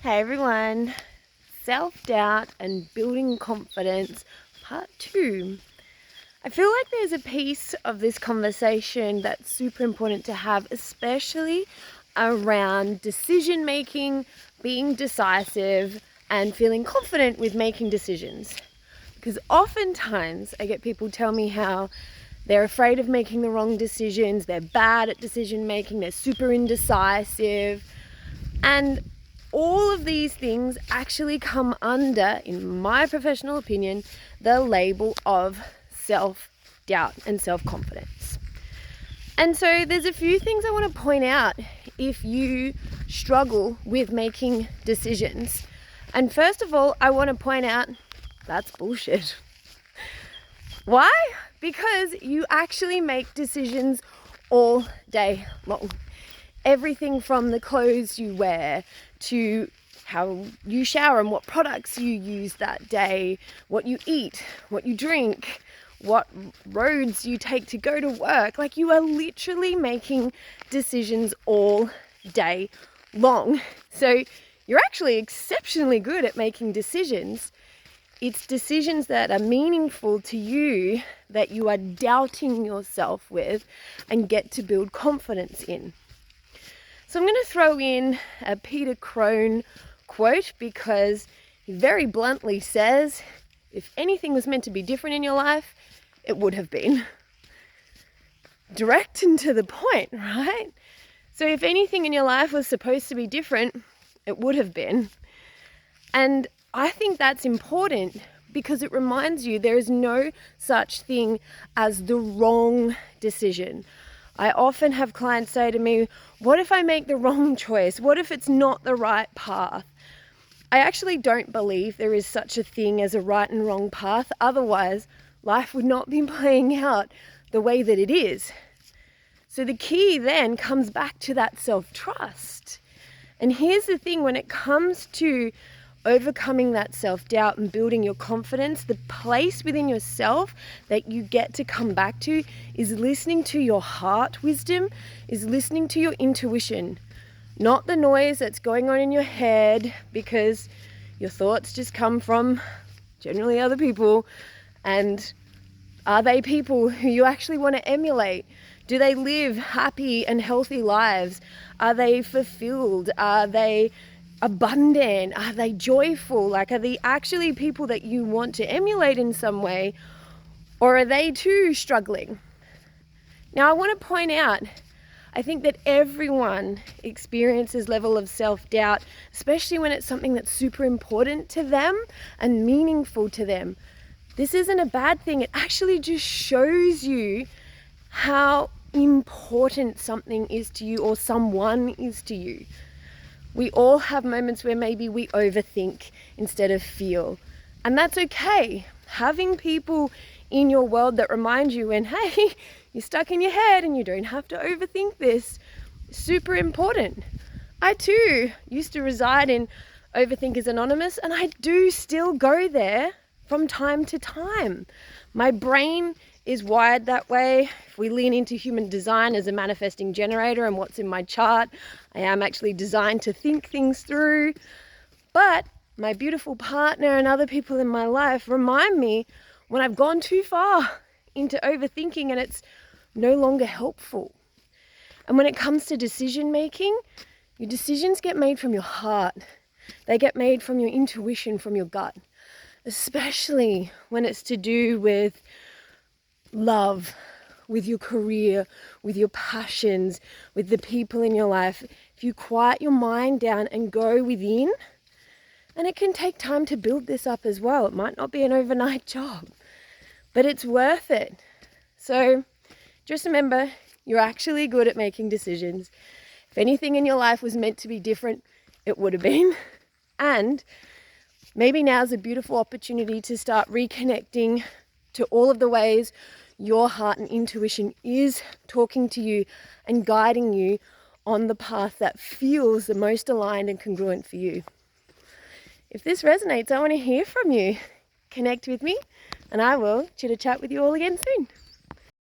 Hey everyone, self-doubt and building confidence, part 2. I feel like there's a piece of this conversation that's super important to have, especially around decision making, being decisive, and feeling confident with making decisions. Because oftentimes I get people tell me how they're afraid of making the wrong decisions, they're bad at decision making, they're super indecisive, and all of these things actually come under, in my professional opinion, the label of self-doubt and self-confidence. And so there's a few things I want to point out if you struggle with making decisions. And first of all, I want to point out that's bullshit. Why? Because you actually make decisions all day long. Everything from the clothes you wear to how you shower and what products you use that day, what you eat, what you drink, what roads you take to go to work. Like, you are literally making decisions all day long. So you're actually exceptionally good at making decisions. It's decisions that are meaningful to you that you are doubting yourself with and get to build confidence in. So I'm going to throw in a Peter Crone quote because he very bluntly says, if anything was meant to be different in your life, it would have been. Direct and to the point, right? So if anything in your life was supposed to be different, it would have been. And I think that's important because it reminds you there is no such thing as the wrong decision. I often have clients say to me, what if I make the wrong choice? What if it's not the right path? I actually don't believe there is such a thing as a right and wrong path. Otherwise, life would not be playing out the way that it is. So the key then comes back to that self-trust. And here's the thing, when it comes to overcoming that self-doubt and building your confidence, the place within yourself that you get to come back to is listening to your heart wisdom, is listening to your intuition, not the noise that's going on in your head, because your thoughts just come from generally other people. And are they people who you actually want to emulate? Do they live happy and healthy lives? Are they fulfilled? Are they abundant? Are they joyful? Like, are they actually people that you want to emulate in some way? Or are they too struggling? Now, I want to point out, I think that everyone experiences level of self-doubt, especially when it's something that's super important to them and meaningful to them. This isn't a bad thing. It actually just shows you how important something is to you or someone is to you. We all have moments where maybe we overthink instead of feel. And that's okay. Having people in your world that remind you when, hey, you're stuck in your head and you don't have to overthink this, super important. I too used to reside in Overthinkers Anonymous, and I do still go there from time to time. My brain is wired that way. If we lean into human design as a manifesting generator and what's in my chart, I am actually designed to think things through. But my beautiful partner and other people in my life remind me when I've gone too far into overthinking and it's no longer helpful. And when it comes to decision making, your decisions get made from your heart. They get made from your intuition, from your gut, especially when it's to do with love, with your career, with your passions, with the people in your life. If you quiet your mind down and go within, and it can take time to build this up as well. It might not be an overnight job, but it's worth it. So just remember, you're actually good at making decisions. If anything in your life was meant to be different, it would have been. And maybe now's a beautiful opportunity to start reconnecting to all of the ways your heart and intuition is talking to you and guiding you on the path that feels the most aligned and congruent for you. If this resonates, I want to hear from you. Connect with me and I will chit-chat with you all again soon.